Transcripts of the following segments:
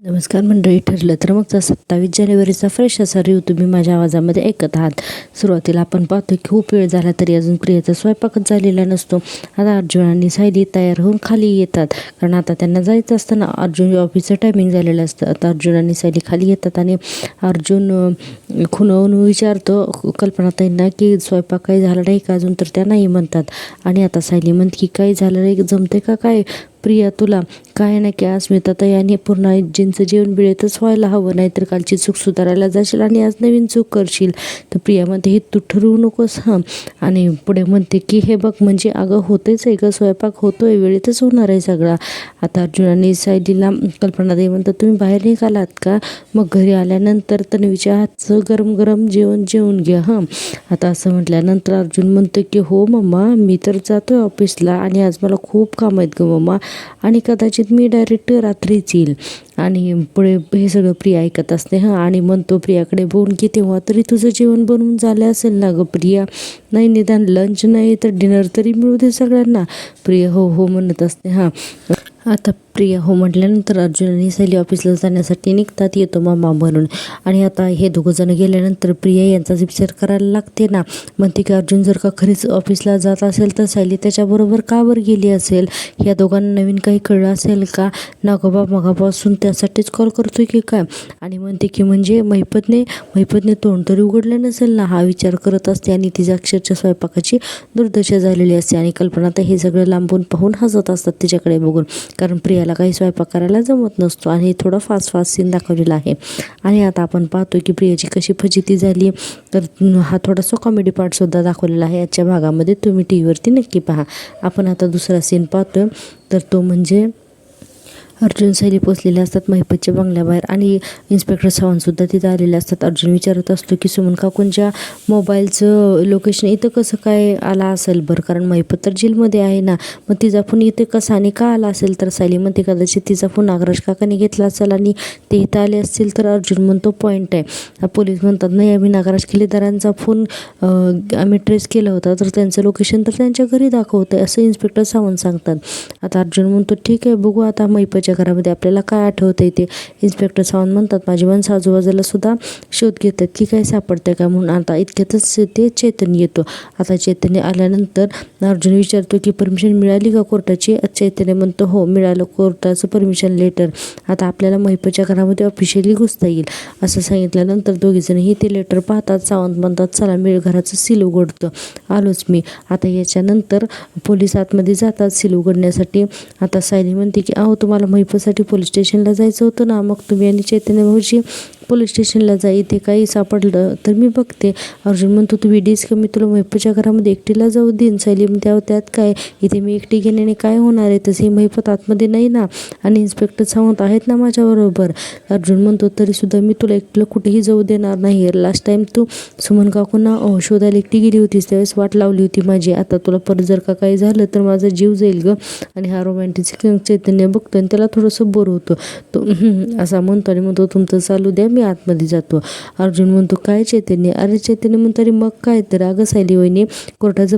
नमस्कार मंडळी. ठरलं तर मगचा 27 जानेवारीचा फ्रेश असा रिव्ह्यू तुम्ही माझ्या आवाजामध्ये ऐकत आहात. सुरुवातीला आपण पाहतो की खूप वेळ झाला तरी अजून प्रियाचा स्वयंपाकच झालेला नसतो. आता अर्जुन आणि सायली तयार होऊन खाली येतात, कारण आता त्यांना जायचं असताना अर्जुन ऑफिसचं टायमिंग झालेलं असतं. आता अर्जुन आणि सायली खाली येतात आणि अर्जुन खुणवून विचारतो कल्पनाताईंना की स्वयंपाक काही झाला नाही का अजून, तर त्या नाही म्हणतात. आणि आता सायली म्हणते की काही झालं नाही, जमते का काय प्रिया तुला? काय ना की अस्मिताताई आणि पूर्ण आजींचं जेवण बिळेतच व्हायला हवं, नाहीतर कालची चूक सुधारायला जाशील आणि आज नवीन चूक करशील. तर प्रिया म्हणते हे तू ठरवू नकोस हां. आणि पुढे म्हणते की हे बघ म्हणजे अगं होतेच आहे ग, स्वयंपाक होतोय, वेळेतच होणार आहे सगळा. आता अर्जुन आणि सायलीला कल्पनाताई म्हणतात तुम्ही बाहेर निघालात का? मग घरी आल्यानंतर तन्वीच्या हातचं गरम गरम जेवण जेवून घ्या हां. आता असं म्हटल्यानंतर अर्जुन म्हणतो की हो मम्मा, मी तर जातोय ऑफिसला आणि आज मला खूप काम आहेत ग मम्मा, आणि कदाचित मी डायरेक्ट रात्रीच येईल. आणि पुढे हे सगळं प्रिया ऐकत असते हां. आणि म्हणतो प्रियाकडे बघून की तेव्हा तरी तुझं जेवण बनवून झालं असेल ना गं प्रिया? नाही निदान लंच नाही तर डिनर तरी मिळू दे सगळ्यांना. प्रिया हो हो म्हणत असते हां. आता प्रिया हो म्हटल्यानंतर अर्जुन आणि सायली ऑफिसला जाण्यासाठी निघतात, येतो मामा म्हणून. आणि आता हे दोघंजण गेल्यानंतर प्रिया यांचाच विचार करायला लागते ना. म्हणते की अर्जुन जर का खरीच ऑफिसला जात असेल तर सायली त्याच्याबरोबर का बरं गेली असेल? या दोघांना नवीन काही कळलं असेल का? नागोबा मगापासून त्यासाठीच कॉल करतोय की काय? आणि म्हणते की म्हणजे महिपतने तोंड तरी उघडलं नसेल ना, हा विचार करत असते. आणि तिच्या अक्षरच्या स्वयंपाकाची दुर्दशा झालेली असते. आणि कल्पना तर हे सगळं लांबून पाहून हसत असतात तिच्याकडे बघून, कारण प्रियाला काही स्वयंपाक करायला जमत नसतो. आणि थोडा फास्ट सीन दाखवलेला आहे. आणि आता आपण पाहतो की प्रियाची कशी फजिती झाली, तर हा थोडासा कॉमेडी पार्टसुद्धा दाखवलेला आहे आजच्या भागामध्ये. तुम्ही टी व्हीवरती नक्की पहा. आपण आता दुसरा सीन पाहतोय, तर तो म्हणजे अर्जुन सायली पोचलेले असतात महिपतच्या बंगल्याबाहेर आणि इन्स्पेक्टर सावंतसुद्धा तिथं आलेले असतात. अर्जुन विचारत असतो की सुमन काकूंच्या मोबाईलचं लोकेशन इथं कसं काय आला असेल बरं, कारण महिपत तर जेलमध्ये आहे ना, मग तिचा फोन इथे कसा आणि का आला असेल? तर सायली म्हणते कदाचित तिचा फोन नागराज काकाने घेतला असेल आणि ते इथं आले असतील. तर अर्जुन म्हणतो पॉईंट आहे. पोलीस म्हणतात नाही, आम्ही नागराज किल्लेदारांचा फोन आम्ही ट्रेस केला होता, तर त्यांचं लोकेशन तर त्यांच्या घरी दाखवतं आहे असं इन्स्पेक्टर सावंत सांगतात. आता अर्जुन म्हणतो ठीक आहे, बघू आता महिपतच्या घरामध्ये आपल्याला काय आठवतं ते. इन्स्पेक्टर सावंत म्हणतात माझी माणसं आजूबाजूला सुद्धा शोध घेतात की काय सापडतं का म्हणून. आता इतक्यातच ते चैतन्य येतो. आता चैतन्य आल्यानंतर अर्जुन विचारतो की परमिशन मिळाली का कोर्टाची? चैतन्य म्हणतो हो मिळालं, कोर्टाचं परमिशन लेटर. आता आपल्याला महिपतच्या घरामध्ये ऑफिशियली घुसता येईल असं सांगितल्यानंतर दोघीजणही ते लेटर पाहतात. सावंत म्हणतात चला मी घराचं सील उघडतं, आलोच मी. आता याच्यानंतर पोलीस आतमध्ये जातात सील उघडण्यासाठी. आता सायली म्हणते की अहो तुम्हाला महिपतसाठी पोलीस स्टेशनला जायचं होतं ना, मग तुम्ही आणि चैतन्य भाऊजी पोलीस स्टेशनला जा, इथे काही सापडलं तर मी बघते. अर्जुन म्हणतो तू वेडीस का, मी तुला महिपतच्या घरामध्ये एकटीला जाऊ देईन? सायली त्यात काय, इथे मी एकटी गेल्याने काय होणार आहे? तसे महिपत आतमध्ये नाही ना, आणि इन्स्पेक्टर सावंत आहेत ना माझ्याबरोबर. अर्जुन म्हणतो तरीसुद्धा मी तुला एकटीला कुठेही जाऊ देणार नाही. लास्ट टाईम तू सुमन काकूंना शोधायला एकटी गेली होतीस, त्यावेळेस वाट लावली होती माझी. आता तुला परत जर का काही झालं तर माझा जीव जाईल ग. आणि हा रोमॅन्टिक चैतन्य बघतो आणि त्याला थोडंसं बोर होतं. तो असा म्हणतो आणि म्हणतो तुमचं चालू द्या, मी आतमध्ये जातो. अर्जुन म्हणतो काय चैतन्य? अरे चैतन्य म्हणतो अरे मग काय तर, अगं सायली वहिनी कोर्टाचं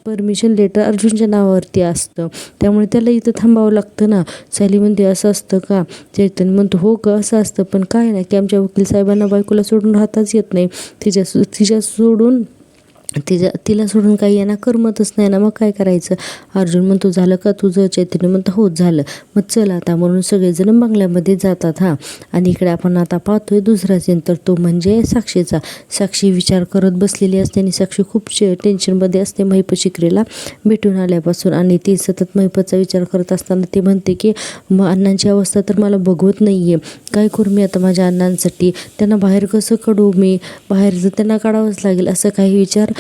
परमिशन लेटर अर्जुनच्या नावावरती असतं, त्यामुळे त्याला इथं थांबावं लागतं ना. सायली म्हणते असं असतं का? चैतन्य म्हणतो हो ग असं असतं, पण काय ना की आमच्या वकील साहेबांना बायकोला सोडून राहताच येत नाही. तिला सोडून काही यांना करमतच नाही ना, मग काय करायचं? अर्जुन म्हणतो झालं का तुझं? चैतन्य म्हणतो हो झालं, मग चल आता. म्हणून सगळेजण बंगल्यामध्ये जातात हां. आणि इकडे आपण आता पाहतोय दुसरा सीन, तर तो म्हणजे साक्षीचा. साक्षी विचार करत बसलेली असते आणि साक्षी खूप टेन्शनमध्ये असते महिपत शिकरीला भेटून आल्यापासून. आणि ती सतत महिपतचा विचार करत असताना ती म्हणते की मग अण्णांची अवस्था तर मला बघवत नाही आहे, काय करू मी आता माझ्या अण्णांसाठी? त्यांना बाहेर कसं काढू मी? बाहेर जर त्यांना काढावंच लागेल असं काही विचार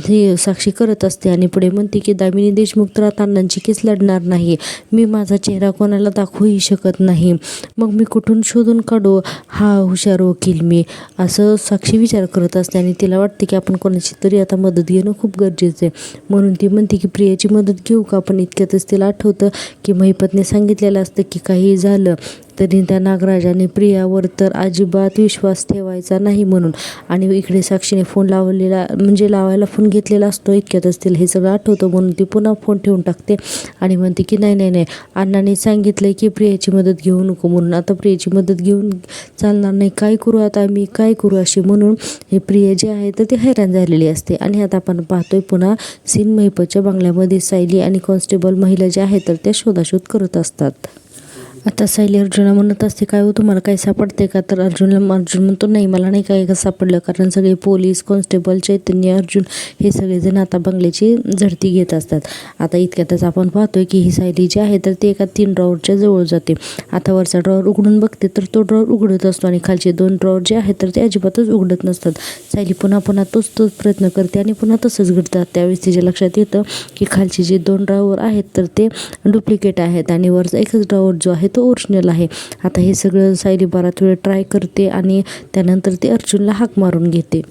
हे साक्षी करत असते. आणि पुढे म्हणते की दामिनी देशमुख तर आता अण्णांची केस लढणार नाही, मी माझा चेहरा कोणाला दाखवूही शकत नाही, मग मी कुठून शोधून काढू हा हुशार वकील मी? असं साक्षी विचार करत असते. आणि तिला वाटते की आपण कोणाची तरी आता मदत घेणं खूप गरजेचं आहे. म्हणून ती म्हणते की प्रियाची मदत घेऊ का? पण इतक्यातच तिला आठवतं की महिपतने सांगितलेलं असतं की काही झालं तरी त्या नागराजाने प्रियावर तर अजिबात विश्वास ठेवायचा नाही म्हणून. आणि इकडे साक्षीने फोन लावलेला म्हणजे लावायला फोन घेतलेला असतो, इतक्यातच तिला हे सगळं आठवतं म्हणून ती पुन्हा फोन ठेवून टाकते आणि म्हणते की नाही नाही नाही, अण्णाने सांगितलंय की प्रियाची मदत घेऊ नको म्हणून. आता प्रियाची मदत घेऊन चालणार नाही, काय करू आता मी, काय करू अशी म्हणून हे प्रिया जी आहे तर ती हैराण झालेली असते. आणि आता आपण पाहतोय पुन्हा सीन महिपतच्या बंगल्यामध्ये सायली आणि कॉन्स्टेबल महिला ज्या आहेत तर त्या शोधाशोध करत असतात. आता सायली अर्जुनला म्हणत असते, काय हो तुम्हाला काय सापडते का? तर अर्जुन म्हणतो, नाही मला नाही काय सापडलं, कारण सगळे पोलीस, कॉन्स्टेबल, चैतन्य, अर्जुन हे सगळेजण आता बंगल्याची झडती घेत असतात. आता इतक्यातच आपण पाहतोय की ही सायली जी आहे तर ती एका 3 ड्रॉवरच्या जवळ जाते. आता वरचा ड्रॉवर उघडून बघते तर तो ड्रॉवर उघडत असतो आणि खालचे 2 ड्रॉवर जे आहेत तर ते अजिबातच उघडत नसतात. सायली पुन्हा पुन्हा तोच प्रयत्न करते आणि पुन्हा तसंच घडतात. त्यावेळेस तिच्या लक्षात येतं की खालचे जे 2 ड्रॉवर आहेत तर ते डुप्लिकेट आहेत आणि वरचा एकच ड्रॉवर जो आहे तो ओरिजिनल आहे. आता हे सगळं सायली बराच वेळ ट्राय करते आणि त्यानंतर ती अर्जुनला हाक मारून घेते.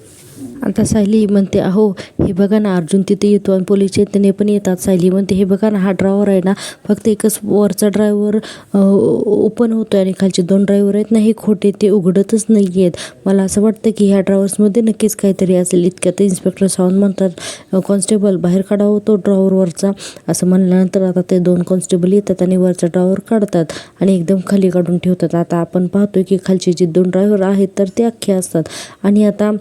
आता सायली म्हणते, अहो हे बघा ना, अर्जुन तिथे येतो आणि पोलीस चैतन्य पण येतात. सायली म्हणते, हे बघा ना, हा ड्रॉवर आहे ना, फक्त एकच वरचा ड्रायव्हर ओपन होतोय आणि खालचे 2 ड्रायव्हर आहेत ना हे खोटे, ते उघडतच नाही आहेत. मला असं वाटतं की ह्या ड्रायव्हर्समध्ये नक्कीच काहीतरी असेल. इतक्यात इन्स्पेक्टर सावंत म्हणतात, कॉन्स्टेबल बाहेर काढा होतो ड्रॉवरवरचा. असं म्हणल्यानंतर आता ते 2 कॉन्स्टेबल येतात आणि वरचा ड्रॉवर काढतात आणि एकदम खाली काढून ठेवतात. आता आपण पाहतोय की खालचे जे 2 ड्रायव्हर आहेत तर ते अख्खे असतात. आणि आता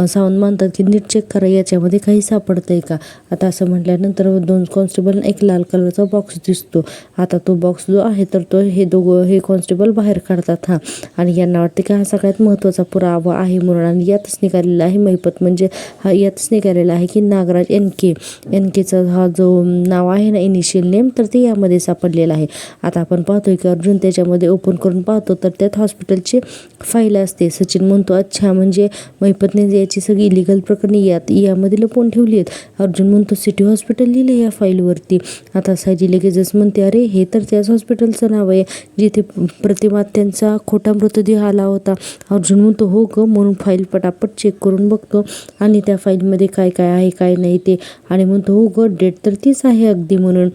सावंत म्हणतात की नीट चेक करा, याच्यामध्ये काही सापडतंय का. आता असं म्हटल्यानंतर 2 कॉन्स्टेबल एक लाल कलरचा बॉक्स दिसतो. आता तो बॉक्स जो आहे तर तो हे कॉन्स्टेबल बाहेर काढतात. आणि यांना वाटतं की हा सगळ्यात महत्त्वाचा पुरावा आहे म्हणून. आणि यातच निघालेला आहे महिपत, म्हणजे यातच निघालेला आहे की नागराज NKचा हा जो नाव आहे ना, इनिशियल नेम, तर ते यामध्ये सापडलेलं आहे. आता आपण पाहतोय की अर्जुन त्याच्यामध्ये ओपन करून पाहतो तर त्यात हॉस्पिटलची फाईल असते. सचिन म्हणतो, अच्छा म्हणजे महिपतने याची सगळी इलिगल प्रकरणे यामध्ये लपवून ठेवली आहेत. अर्जुन म्हणतो, सिटी हॉस्पिटल लिहिलं या फाईलवरती. आता सायली लगेचच म्हणते, अरे हे तर त्याच हॉस्पिटलचं नाव आहे जिथे प्रतिमा त्यांचा खोटा मृतदेह आला होता. अर्जुन म्हणतो, हो ग, म्हणून फाईल पटापट चेक करून बघतो आणि त्या फाईलमध्ये काय काय आहे काय नाही ते, आणि म्हणतो, हो ग, डेट तर तीच आहे अगदी म्हणून.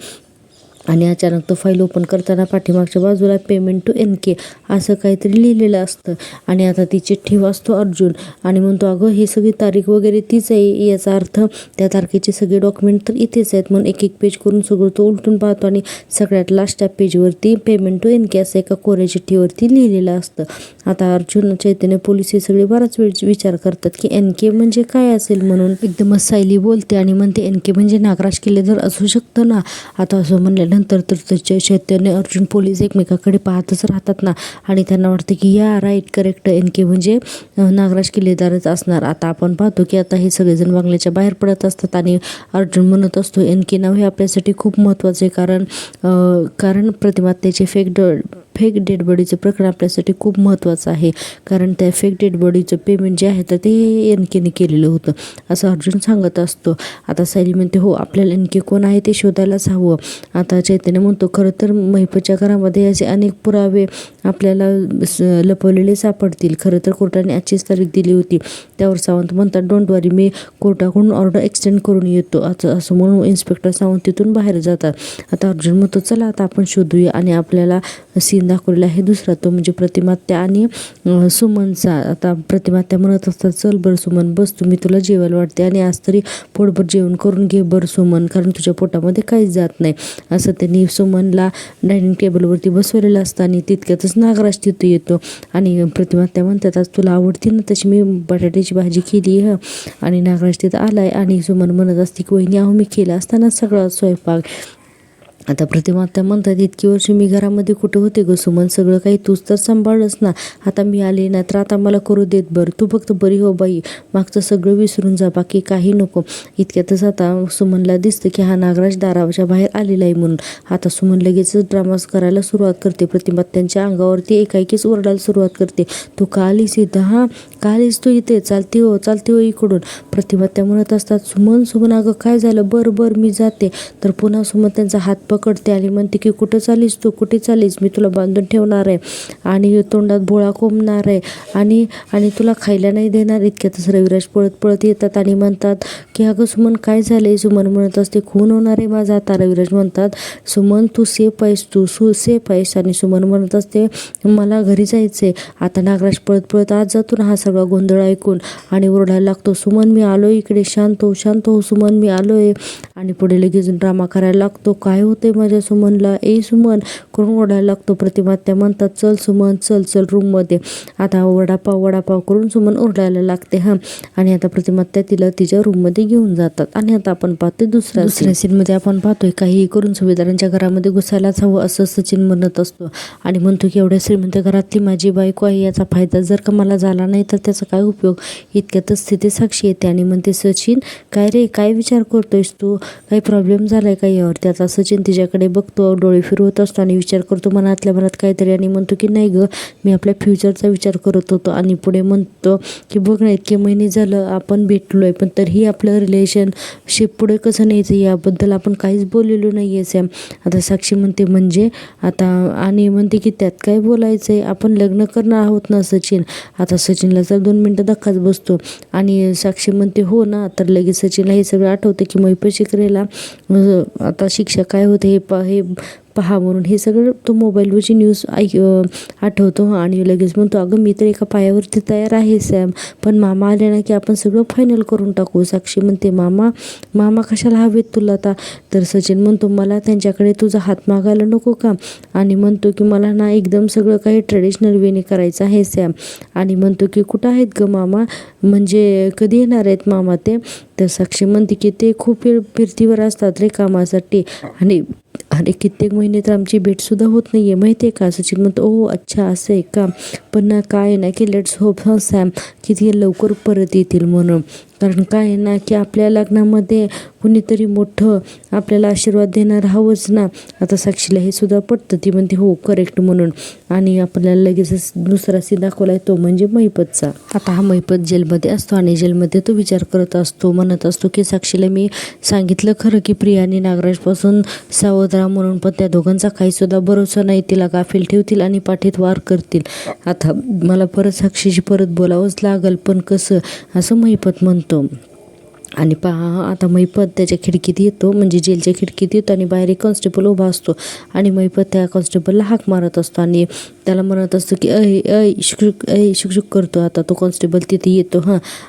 आणि अचानक तो फाईल ओपन करताना पाठीमागच्या बाजूला पेमेंट टू NK असं काहीतरी लिहिलेलं असतं. आणि आता ती चिठ्ठी वाचतो अर्जुन आणि म्हणतो, अगं ही सगळी तारीख वगैरे तीच आहे, याचा अर्थ त्या तारखेचे सगळे डॉक्युमेंट तर इथेच आहेत. म्हणून एक पेज करून सगळं तो उलटून पाहतो आणि सगळ्यात लास्टच्या पेजवरती पेमेंट टू NK असं एका कोऱ्या चिठ्ठीवरती लिहिलेलं असतं. आता अर्जुन, चैतन्य, पोलीस हे सगळे बराच वेळ विचार करतात की NK म्हणजे काय असेल म्हणून. एकदमच सायली बोलते आणि म्हणते, NK म्हणजे नागराज किल्लेदार असू शकतं ना. आता असं म्हणल्यानंतर तर त्याचे चैतन्य, अर्जुन, पोलीस एकमेकाकडे पाहतच राहतात ना. आणि त्यांना वाटतं की या राईट, करेक्ट, NK म्हणजे नागराज किल्लेदारच असणार. आता आपण पाहतो की आता हे सगळेजण बंगल्याच्या बाहेर पडत असतात आणि अर्जुन म्हणत असतो, NK नाव हे आपल्यासाठी खूप महत्त्वाचं आहे, कारण प्रतिमातेचे फेक डेड बॉडीचं प्रकरण आपल्यासाठी खूप महत्त्वाचं आहे, कारण त्या फेक डेड बॉडीचं पेमेंट जे आहे तर ते NKने केलेलं होतं असं अर्जुन सांगत असतो. आता सायली म्हणते, हो आपल्याला NK कोण आहे ते शोधायलाच हवं. आता चैतन्य म्हणतो, खरं तर महिपतच्या घरामध्ये असे अनेक पुरावे आपल्याला लपवलेले सापडतील. खरं तर कोर्टाने आजचीच तारीख दिली होती. त्यावर सावंत म्हणतात, डोंट वरी, मी कोर्टाकडून ऑर्डर एक्सटेंड करून येतो. असं म्हणून इन्स्पेक्टर सावंत तिथून बाहेर जातात. आता अर्जुन म्हणतो, चला आता आपण शोधूया. आणि आपल्याला सीन दाखवलेला आहे दुसरा, तो म्हणजे प्रतिमात्या आणि सुमनचा. आता प्रतिमात्या म्हणत असतात, चल बरं सुमन, बस तुम्ही, तुला जेवायला वाटते आणि आज तरी पोटभर जेवण करून घे बरं सुमन, कारण तुझ्या पोटामध्ये काहीच जात नाही. असं त्यांनी सुमनला डायनिंग टेबलवरती बसवलेलं असतं आणि तितक्यातच नागराज तिथं येतो. आणि प्रतिमात्या म्हणतात, आज तुला आवडते ना तशी मी बटाट्याची भाजी केली आणि नागराज तिथं आलाय. आणि सुमन म्हणत असते की वहिनी, अहो मी केला असताना सगळा स्वयंपाक. आता प्रतिमात्या म्हणतात, इतकी वर्ष मी घरामध्ये कुठं होते ग सुमन, सगळं काही तूच तर सांभाळलंस ना. आता मी आले ना तर आता मला करू देत बरं, तू फक्त बरी हो बाई, मागचं सगळं विसरून जा, बाकी काही नको. इतक्यातच आता सुमनला दिसतं की हा नागराज दाराच्या बाहेर आलेला आहे म्हणून. आता सुमन लगेचच ड्रामाज करायला सुरुवात करते. प्रतिमात्यांच्या अंगावरती एकाएकीच ओरडायला सुरुवात करते, तू का आलीस इथं, का आलीस तू इथे, चालते हो इकडून. प्रतिमात्या म्हणत असतात, सुमन अगं काय झालं, बरं मी जाते. तर पुन्हा सुमन त्यांचा हात पकडते आणि म्हणते की कुठं चालीस तू, कुठे चालीस, मी तुला बांधून ठेवणार आहे आणि तोंडात भोळा कोंबणार आहे आणि आणि तुला खायला नाही देणार. इतक्यातच रविराज पळत पळत येतात आणि म्हणतात की अगं सुमन काय झालंय. सुमन म्हणत असते खून होणार आहे माझा आता. रविराज म्हणतात सुमन तू सेफ आहेस, तू सेफ आहेस. आणि सुमन म्हणत असते मला घरी जायचंय. आता नागराज पळत पळत आज जातो ना हा सगळा गोंधळ ऐकून आणि ओरडायला लागतो सुमन मी आलोय इकडे, शांत हो शांत हो सुमन मी आलोय. आणि पुढे लगेच ड्रामा करायला लागतो काय होतंय माझ्या सुमनला, ए सुमन करून ओरडायला लागतो. प्रतिमा त्या म्हणतात चल सुमन चल चल रूममध्ये. आता वडापाव वडापाव करून सुमन ओरडायला लागते आणि आता प्रतिमा त्या तिला तिच्या रूममध्ये घेऊन जातात. आणि आता आपण पाहतोय दुसऱ्या सीनमध्ये आपण पाहतोय काहीही करून सुभेदारांच्या घरामध्ये घुसायलाच हवं असं सचिन म्हणत असतो आणि म्हणतो की एवढ्या श्रीमंत घरातली माझी बायको आहे, याचा फायदा जर का मला झाला नाही तर त्याचा काय उपयोग. इतक्यातच तिथे साक्षी येते आणि म्हणते सचिन काय रे, काय विचार करतोयस तू, काही प्रॉब्लेम झालाय का यावरती. आता सचिन तिच्याकडे बघतो, डोळे फिरवत असतो आणि विचार करतो मनातल्या मनात काहीतरी आणि म्हणतो की नाही ग मी आपल्या फ्युचरचा विचार करत होतो. आणि पुढे म्हणतो की बघ ना इतके महिने झालं आपण भेटलोय पण तरीही आपलं रिलेशनशिप पुढे कसं न्यायचं याबद्दल आपण काहीच बोललेलो नाही आहे सॅम. आता साक्षी म्हणते म्हणजे आता आणि म्हणते की त्यात काय बोलायचं आहे, आपण लग्न करणार आहोत ना सचिन. आता सचिनला जर 2 मिनटं धक्काच बसतो आणि साक्षी म्हणते हो ना. तर लगेच सचिनला हे सगळं आठवतं की मैपत शिकरेला आता शिक्षा काय होते हे पहा म्हणून हे सगळं तो मोबाईलवरची न्यूज आठवतो आणि लगेच म्हणतो अगं मी तर एका पायावरती तयार आहे सॅम, पण मामा आले ना की आपण सगळं फायनल करून टाकू. साक्षी म्हणते मामा कशाला हवेत तुला आता. तर सचिन म्हणतो मला त्यांच्याकडे तुझा हात मागायला नको का. आणि म्हणतो की मला ना एकदम सगळं काही ट्रेडिशनल वेने करायचं आहे सॅम. आणि म्हणतो की कुठं आहेत ग मामा, म्हणजे कधी येणार आहेत मामा ते. तर साक्षी म्हणते की ते खूप फिरतीवर असतात रे कामासाठी आणि कित्येक महिने तर आमची भेटसुद्धा होत नाही आहे माहिती आहे का. सचिन म्हणतो ओ अच्छा असं आहे का, पण ना काय आहे ना की लेट्स होप सॅम की ते लवकर परत येतील म्हणून. कारण काय आहे ना की आपल्या लग्नामध्ये कुणीतरी मोठं आपल्याला आशीर्वाद देणार हवंच ना. आता साक्षीला हे सुद्धा पटतं, ती म्हणते हो करेक्ट म्हणून. आणि आपल्याला लगेचच दुसरा सीन दाखवलाय तो म्हणजे महिपतचा. आता हा महिपत जेलमध्ये असतो आणि जेलमध्ये तो विचार करत असतो, म्हणत असतो की साक्षीला मी सांगितलं खरं की प्रिया आणि नागराजपासून सावध राहा म्हणून, पण त्या दोघांचा काहीसुद्धा भरोसा नाही, तिला गाफील ठेवतील आणि पाठीत वार करतील. आता मला परत साक्षीशी परत बोलावंच लागल, पण कसं असं महिपत म्हणतो. आणि पहा आता महिपत त्याच्या खिडकीत येतो, म्हणजे जेलच्या खिडकीत येतो आणि बाहेर एक कॉन्स्टेबल उभा असतो आणि महिपत त्या कॉन्स्टेबलला हाक मारत असतो आणि त्याला म्हणत असतो की ऐ शुक करतो. आता तो कॉन्स्टेबल तिथे येतो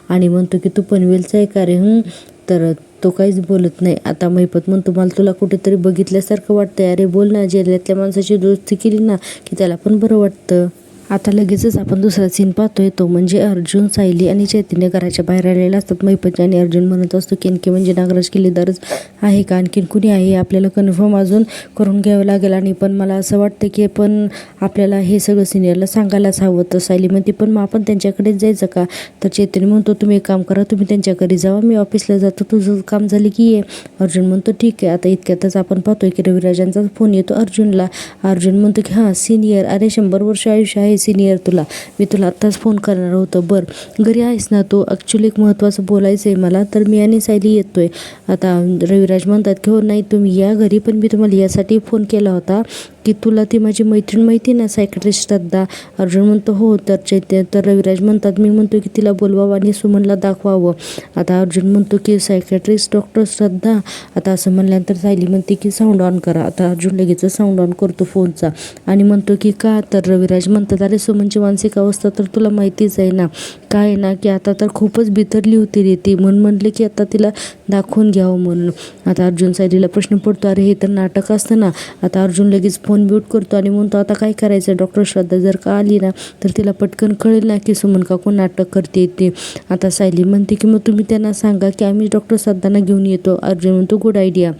आणि म्हणतो की तू पनवेलचा आहे का रे. तर तो काहीच बोलत नाही. आता महिपत म्हणतो मला तुला कुठेतरी बघितल्यासारखं वाटतंय, अरे बोल ना. जेलातल्या माणसाची दोस्ती केली ना की त्याला पण बरं वाटतं. आता लगेचच आपण दुसरा सीन पाहतोय तो म्हणजे अर्जुन, सायली आणि चैतन्य घराच्या बाहेर आलेले असतात. महिपत आणि अर्जुन म्हणत असतो की आणखी म्हणजे नागराज किल्लेदारच आहे का, आणखीन कुणी आहे आपल्याला कन्फर्म अजून करून घ्यावं लागेल. आणि पण मला असं वाटतं की पण आपल्याला हे सगळं सिनियरला सांगायलाच हवं. तर सायली म्हणते पण मग आपण त्यांच्याकडेच जायचं का. तर चैतन्य म्हणतो तुम्ही एक काम करा, तुम्ही त्यांच्या घरी जावा, मी ऑफिसला जातो, तुझं काम झालं की ये. अर्जुन म्हणतो ठीक आहे. आता इतक्यातच आपण पाहतोय की रविराजांचा फोन येतो अर्जुनला. अर्जुन म्हणतो की हां सिनियर, अरे 100 वर्ष आयुष्य आहे सिनियर तुला, मी तुला आत्ताच फोन करणार होतं. बरं घरी आहेस ना तू, ॲक्च्युली एक महत्त्वाचं बोलायचं आहे मला, तर मी आणि सायली येतोय. आता रविराज म्हणतात की हो नाही तुम्ही या घरी, पण मी तुम्हाला यासाठी फोन केला होता की तुला ती माझी मैत्रीण माहिती ना सायकट्रिस्ट श्रद्धा. अर्जुन म्हणतो हो. तर रविराज म्हणतात मी म्हणतो की तिला बोलवावं आणि सुमनला दाखवावं. आता अर्जुन म्हणतो की सायकट्रिस्ट डॉक्टर श्रद्धा. आता असं म्हणल्यानंतर सायली म्हणते की साऊंड ऑन करा. आता अर्जुन लगेच साऊंड ऑन करतो फोनचा आणि म्हणतो की का. तर रविराज म्हणतात अरे सुमनची मानसिक अवस्था तर तुला माहितीच आहे ना, काय आहे ना की आता तर खूपच बिथरली होती रे ती, म्हणून म्हटले की आता तिला दाखवून घ्यावं म्हणून. आता अर्जुन सायलीला प्रश्न पडतो अरे हे तर नाटक असतं ना. आता अर्जुन लगेच फोन म्यूट करतो आणि म्हणतो आता काय करायचं, डॉक्टर श्रद्धा जर का आली ना तर तिला पटकन कळेल ना की सुमन काकू नाटक करते ते. आता सायली म्हणते की मग तुम्ही त्यांना सांगा की आम्ही डॉक्टर श्रद्धांना घेऊन येतो. अर्जुन म्हणतो गुड आयडिया.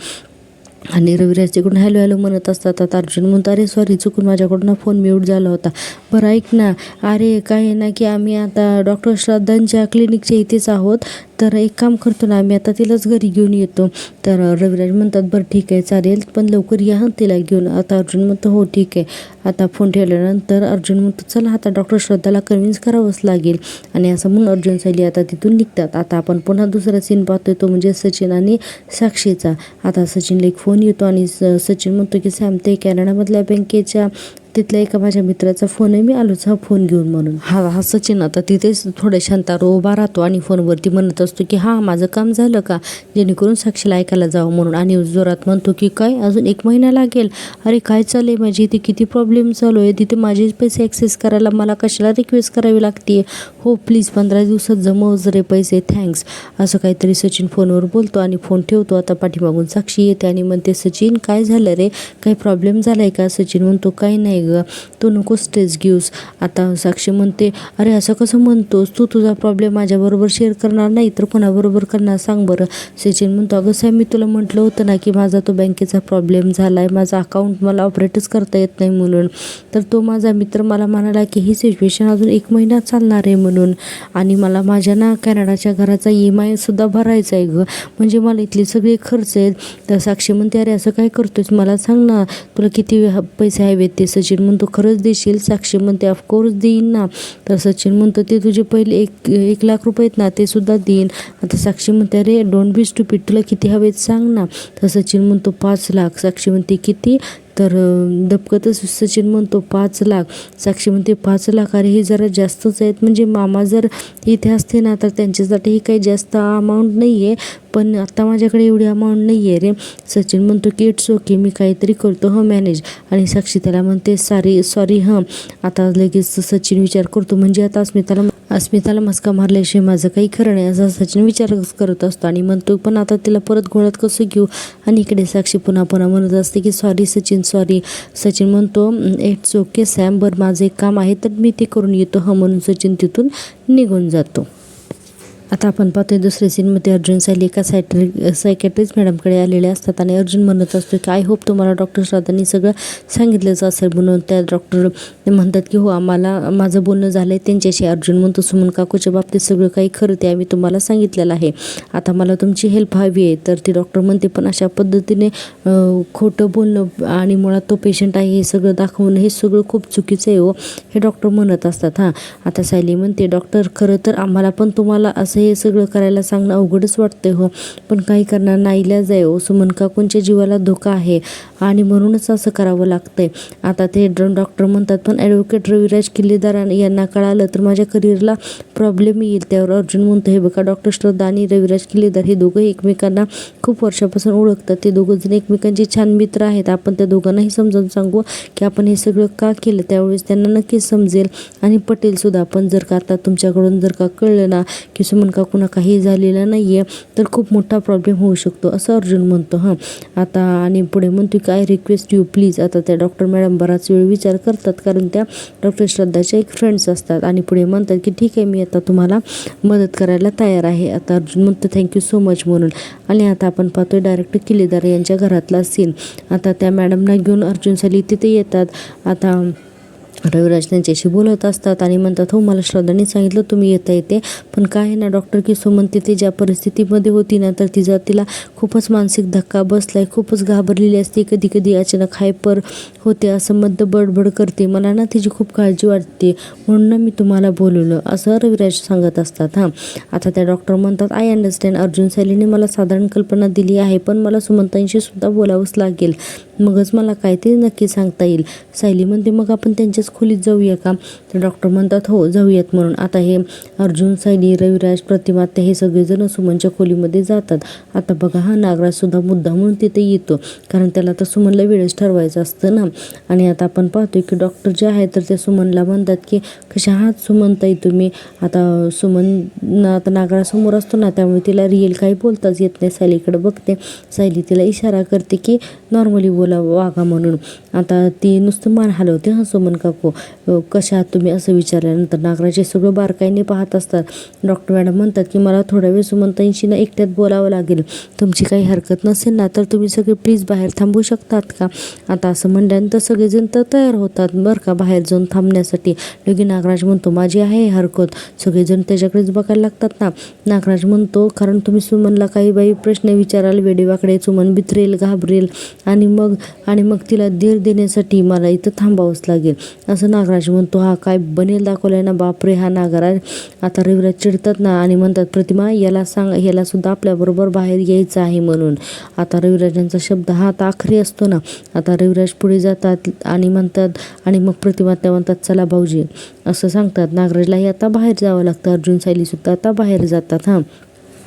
आणि रविराज तिकडून हॅलो हॅलो म्हणत असतात. आता अर्जुन म्हणतो अरे सॉरी चुकून माझ्याकडून फोन म्यूट झाला होता, बरं ऐक ना, अरे काय आहे ना की आम्ही आता डॉक्टर श्रद्धांच्या क्लिनिकच्या इथेच आहोत, तर एक काम करतो ना आम्ही आता तिलाच घरी घेऊन येतो. तर रविराज म्हणतात बरं ठीक आहे चालेल, पण लवकर या हं तिला घेऊन. आता अर्जुन म्हणतो हो ठीक आहे. आता फोन ठेवल्यानंतर अर्जुन म्हणतो चला आता डॉक्टर श्रद्धाला कन्व्हिन्स करावंच लागेल. आणि असं म्हणून अर्जुन सायली आता तिथून निघतात. आता आपण पुन्हा दुसरा सीन पाहतोय, तो म्हणजे सचिन आणि साक्षीचा. आता सचिनला एक फोन येतो आणि सचिन म्हणतो की सॅम ते कॅनडामधल्या बँकेच्या तिथल्या एका माझ्या मित्राचा फोन आहे, मी आलोच हा फोन घेऊन म्हणून. हा सचिन आता तिथेच थोड्या शांतारो उभा राहतो आणि फोनवरती म्हणत असतो की हां माझं काम झालं का, जेणेकरून साक्षीला ऐकायला जावं म्हणून. आणि जोरात म्हणतो की काय अजून 1 महिना लागेल, अरे काय चालू आहे माझी इथे किती प्रॉब्लेम चालू आहे, तिथे माझे पैसे ॲक्सेस करायला मला कशाला रिक्वेस्ट करावी लागते, हो प्लीज 15 दिवसात जमव रे पैसे, थँक्स, असं काहीतरी सचिन फोनवर बोलतो आणि फोन ठेवतो. आता पाठीमागून साक्षी येते आणि म्हणते सचिन काय झालं रे, काही प्रॉब्लेम झाला आहे का. सचिन म्हणतो काही नाही ग, तू नको स्ट्रेस घेऊस. आता साक्षी म्हणते अरे असं कसं म्हणतोस, तू तुझा प्रॉब्लेम माझ्याबरोबर शेअर करणार नाही तर कोणाबरोबर करणार सांग बरं. सचिन म्हणतो अगं साहेब मी तुला म्हटलं होतं ना की माझा तो बँकेचा प्रॉब्लेम झाला आहे, माझा अकाउंट मला ऑपरेटच करता येत नाही म्हणून. तर तो माझा मित्र मला म्हणाला की ही सिच्युएशन अजून 1 महिना चालणार आहे म्हणून, आणि मला माझ्या ना कॅनडाच्या घराचा EMI सुद्धा भरायचा आहे ग, म्हणजे मला इथले सगळे खर्च आहेत. तर साक्षी म्हणते अरे असं काय करतोयस, मला सांग ना तुला किती पैसे हवेत ते. सचिन म्हणतो खरंच देशील. साक्षी म्हणते ऑफकोर्स देईन ना. तर सचिन म्हणतो ते तुझे पहिले 1 लाख रुपये आहेत ना ते सुद्धा देईन. आता साक्षी म्हणते अरे डोंट बी स्टुपिड, तुला किती हवेत सांग ना. तर सचिन म्हणतो 5 लाख. साक्षी म्हणते किती, तर दबकतच सचिन म्हणतो 5 लाख. साक्षी म्हणते 5 लाख, अरे हे जरा जास्तच आहेत, म्हणजे मामा जर इथे असते ना तर त्यांच्यासाठी ही काही जास्त अमाऊंट नाही आहे, पण आता माझ्याकडे एवढी अमाऊंट नाही आहे रे. सचिन म्हणतो की इट्स ओके, मी काहीतरी करतो हं मॅनेज. आणि साक्षी त्याला म्हणते सॉरी हं. आता लगेच सचिन विचार करतो म्हणजे आता अस्मिताला मस्का मारल्याशिवाय माझं काही खरं नाही, असा सचिन विचार करत असतो आणि म्हणतो पण आता तिला परत घोळ्यात कसं घेऊ. आणि इकडे साक्षी पुन्हा म्हणत असते की सॉरी सचिन सॉरी. सचिन म्हणतो इट्स ओके सॅम, बरं माझं एक काम आहे तर मी ते करून येतो हं म्हणून सचिन तिथून निघून जातो. आता आपण पाहतोय दुसऱ्या सीनमध्ये अर्जुन सायली एका सायकॅट्रिस्ट मॅडमकडे आलेले असतात आणि अर्जुन म्हणत असतो की आय होप तुम्हाला डॉक्टर श्रद्धांनी सगळं सांगितलंच असेल म्हणून. त्या डॉक्टर म्हणतात की हो आम्हाला माझं बोलणं झालं आहे त्यांच्याशी. अर्जुन म्हणतो सुमन काकूच्या बाबतीत सगळं काही खरं ते आम्ही तुम्हाला सांगितलेलं आहे, आता मला तुमची हेल्प हवी आहे. तर ती डॉक्टर म्हणते पण अशा पद्धतीने खोटं बोलणं आणि मुळात तो पेशंट आहे हे सगळं दाखवणं हे सगळं खूप चुकीचं आहे हो, हे डॉक्टर म्हणत असतात. हां आता सायली म्हणते डॉक्टर खरं तर आम्हाला पण तुम्हाला असं हे सगळं करायला सांगणं अवघडच वाटतंय हो, पण काही करणार नाईलाज आहे हो, सुमन काकूंच्या जीवाला धोका आहे आणि म्हणूनच असं करावं लागतंय. आता ते डॉक्टर म्हणतात पण ॲडव्होकेट रविराज किल्लेदार यांना कळालं तर माझ्या करिअरला प्रॉब्लेम येईल. त्यावर अर्जुन म्हणतो हे बघा डॉक्टर श्रद्धा आणि रविराज किल्लेदार हे दोघं एकमेकांना खूप वर्षापासून ओळखतात, ते दोघं जण एकमेकांचे छान मित्र आहेत. आपण त्या दोघांनाही समजावून सांगू की आपण हे सगळं का केलं, त्यावेळेस त्यांना नक्कीच समजेल आणि पटेल सुद्धा. पण जर का आता तुमच्याकडून जर का कळलं ना की सुमन काकूंना काही झालेलं नाही आहे तर खूप मोठा प्रॉब्लेम होऊ शकतो असं अर्जुन म्हणतो. हां आता आणि पुढे म्हणतो की आय रिक्वेस्ट यू प्लीज. आता त्या डॉक्टर मॅडम बराच वेळ विचार करतात कारण त्या डॉक्टर श्रद्धाच्या एक फ्रेंड्स असतात आणि पुढे म्हणतात की ठीक आहे मी आता तुम्हाला मदत करायला तयार आहे. आता अर्जुन म्हणतो थँक्यू सो मच म्हणून. आणि आता आपण पाहतोय डायरेक्ट किल्लेदार यांच्या घरातला सीन. आता त्या मॅडमना घेऊन अर्जुन सायली तिथे येतात. आता रविराज त्यांच्याशी बोलत असतात आणि म्हणतात हो मला श्रद्धाने सांगितलं तुम्ही येते, पण काय आहे ना डॉक्टर की सुमन तिथे ज्या परिस्थितीमध्ये होती ना तर तिला खूपच मानसिक धक्का बसलाय, खूपच घाबरलेली असते, कधी कधी अचानक हायपर होते, असं मध्य बडबड करते, मला ना तिची खूप काळजी वाटते म्हणून मी तुम्हाला बोलवलं असं रविराज सांगत असतात. हां आता त्या डॉक्टर म्हणतात आय अंडरस्टँड, अर्जुन सायलीने मला साधारण कल्पना दिली आहे पण मला सुमनताईंशी सुद्धा बोलावंच लागेल, मगच मला काय ते नक्की सांगता येईल. सायली म्हणते मग आपण त्यांच्याच खोलीत जाऊया का. तर डॉक्टर म्हणतात हो जाऊयात म्हणून. आता हे अर्जुन सायली रविराज प्रतिमा ते हे सगळेजण सुमनच्या खोलीमध्ये जातात. आता बघा हा नागराज सुद्धा मुद्दा म्हणून तिथे येतो कारण त्याला तर सुमनला वेळच ठरवायचं असतं ना. आणि आता आपण पाहतोय की डॉक्टर जे आहे तर ते सुमनला म्हणतात की कशा आहात सुमनताई तुम्ही. आता सुमन आता नागरासमोर असतो ना त्यामुळे तिला रिअल काही बोलताच येत नाही. सायलीकडे बघते, सायली तिला इशारा करते की नॉर्मली बोला वागा म्हणून. आता ती नुसतं मान हलवते. सुमन काकू कशा आहात तुम्ही असं विचारल्यानंतर नागराज हे सगळं बारकाईने पाहत असतात. डॉक्टर मॅडम म्हणतात की मला थोडा वेळ सुमनताईंशी ना एकट्यात बोलावं लागेल. तुमची काही हरकत नसेल ना तर तुम्ही सगळे प्लीज बाहेर थांबू शकतात का. आता असं म्हणल्यानंतर सगळेजण तर तयार होतात बरं का बाहेर जाऊन थांबण्यासाठी. लगे नागराज म्हणतो माझी आहे हरकत. सगळेजण त्याच्याकडेच बघायला लागतात ना. नागराज म्हणतो कारण तुम्ही सुमनला काही बाई प्रश्न विचाराल वेडेवाकडे, सुमन बिथरेल, घाबरेल आणि मग तिला धीर देण्यासाठी मला इथं थांबावंच लागेल असं नागराज म्हणतो. हा काय बनेल दाखवलाय ना बापरे हा नागराज. आता रविराज चिडतात ना आणि म्हणतात प्रतिमा याला सांग याला सुद्धा आपल्याबरोबर बाहेर यायचं आहे म्हणून. आता रविराजांचा शब्द हा आता आखरी असतो ना. आता रविराज पुढे जातात आणि म्हणतात आणि मग प्रतिमा त्या म्हणतात चला भाऊजी असं सांगतात. नागराजलाही आता बाहेर जावं लागतं. अर्जुन सायलीसुद्धा आता बाहेर जातात.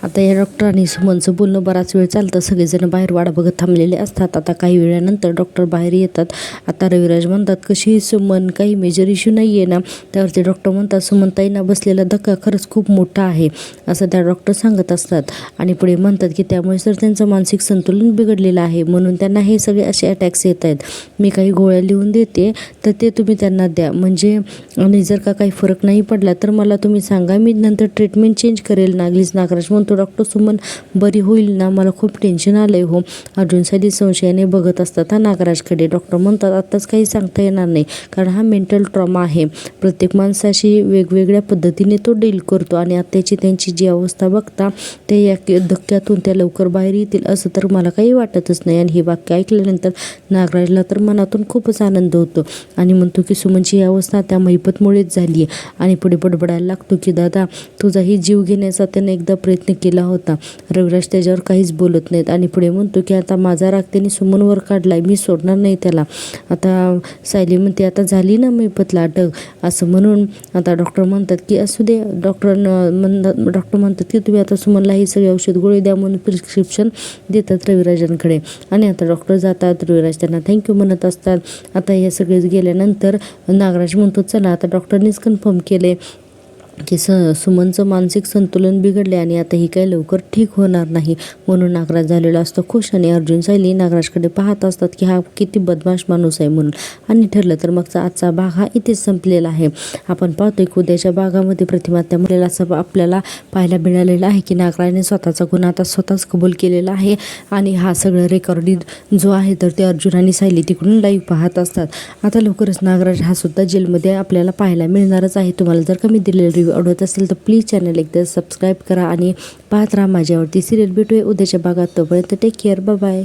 आता या डॉक्टर आणि सुमनचं बोलणं बराच वेळ चालतं. सगळेजण बाहेर वाट बघत थांबलेले असतात. आता काही वेळानंतर डॉक्टर बाहेर येतात. आता रविराज म्हणतात कशी सुमन काही मेजर इश्यू नाही आहे ना. त्यावरती डॉक्टर म्हणतात सुमनताईंना बसलेला धक्का खरंच खूप मोठा आहे असं त्या डॉक्टर सांगत असतात. आणि पुढे म्हणतात की त्यामुळे सर त्यांचं मानसिक संतुलन बिघडलेलं आहे म्हणून त्यांना हे सगळे असे अटॅक्स येत आहेत. मी काही गोळ्या लिहून देते तर ते तुम्ही त्यांना द्या म्हणजे आणि जर का काही फरक नाही पडला तर मला तुम्ही सांगा मी नंतर ट्रीटमेंट चेंज करेल. नागराज म्हणतो डॉक्टर सुमन बरी होईल ना मला खूप टेन्शन आलंय हो. अर्जुन सायली संशयाने बघत असतात नागराजकडे. डॉक्टर म्हणतात आत्ताच काही सांगता येणार नाही कारण हा मेंटल ट्रॉमा आहे. प्रत्येक माणसाशी वेगवेगळ्या पद्धतीने तो डील करतो आणि आत्ताची त्यांची जी अवस्था बघता ते या धक्क्यातून त्या लवकर बाहेर येतील असं तर मला काही वाटतच नाही. आणि हे वाक्य ऐकल्यानंतर नागराजला तर मनातून खूपच आनंद होतो आणि म्हणतो की सुमनची ही अवस्था त्या महिपतमुळेच झाली आहे. आणि पुढे बडबडायला लागतो की दादा तुझाही जीव घेण्याचा त्याने एकदा प्रयत्न केला होता. रविराज त्याच्यावर काहीच बोलत नाहीत आणि पुढे म्हणतो की आता माझा राग त्यांनी सुमनवर काढलाय मी सोडणार नाही त्याला. आता सायली म्हणते आता झाली ना महिपतला अटक असं म्हणून. आता डॉक्टर म्हणतात की असू दे. डॉक्टर म्हणतात की तुम्ही आता सुमनला ही सगळी औषध गोळी द्या म्हणून प्रिस्क्रिप्शन देतात रविराजांकडे. आणि आता डॉक्टर जातात. रविराज त्यांना थँक्यू म्हणत असतात. आता हे सगळेच गेल्यानंतर नागराज म्हणतो चला आता डॉक्टरनीच कन्फर्म केले की सुमनचं मानसिक संतुलन बिघडले आणि आता ही काही लवकर ठीक होणार नाही म्हणून नागराज झालेला असतो खुश. आणि अर्जुन सायली नागराजकडे पाहत असतात की हा किती बदमाश माणूस आहे म्हणून. आणि ठरलं तर मगचा आजचा भाग हा इथेच संपलेला आहे. आपण पाहतोय की उद्याच्या भागामध्ये प्रतिमा त्या मुलाला असं आपल्याला पाहायला मिळालेलं आहे की नागराजने स्वतःचा गुन्हा आता स्वतःच कबूल केलेला आहे. आणि हा सगळं रेकॉर्डिंग जो आहे तर ते अर्जुन आणि सायली तिकडून लाईव्ह पाहत असतात. आता लवकरच नागराज हा सुद्धा जेलमध्ये आपल्याला पाहायला मिळणारच आहे. तुम्हाला जर का मी दिलेले रिव्ह्यू आवडत असेल तर प्लीज चॅनल एकदा सबस्क्राईब करा आणि पाहत राहा माझ्यावरती सिरियल. भेटूया उद्याच्या भागात. तोपर्यंत टेक केअर. बाय.